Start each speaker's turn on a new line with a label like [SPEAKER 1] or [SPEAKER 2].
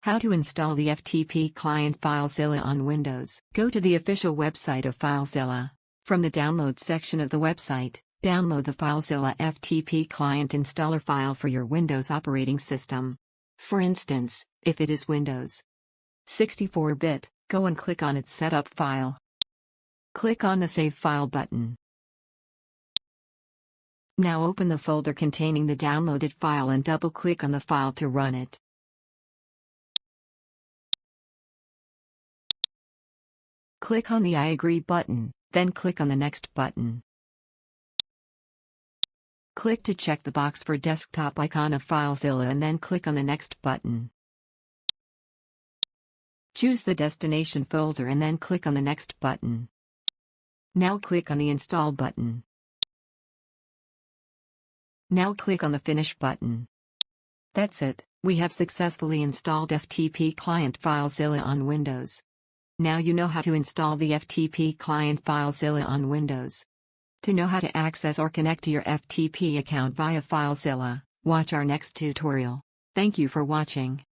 [SPEAKER 1] How to install the FTP client Filezilla on Windows. Go to the official website of Filezilla. From the download section of the website, download the Filezilla FTP client installer file for your Windows operating system. For instance, if it is Windows 64-bit, go and click on its setup file. Click on the Save File button. Now open the folder containing the downloaded file and double-click on the file to run it. Click on the I agree button, then click on the Next button. Click to check the box for desktop icon of Filezilla and then click on the Next button. Choose the destination folder and then click on the Next button. Now click on the Install button. Now click on the Finish button. That's it, we have successfully installed FTP client Filezilla on Windows. Now you know how to install the FTP client Filezilla on Windows. To know how to access or connect to your FTP account via Filezilla, watch our next tutorial. Thank you for watching.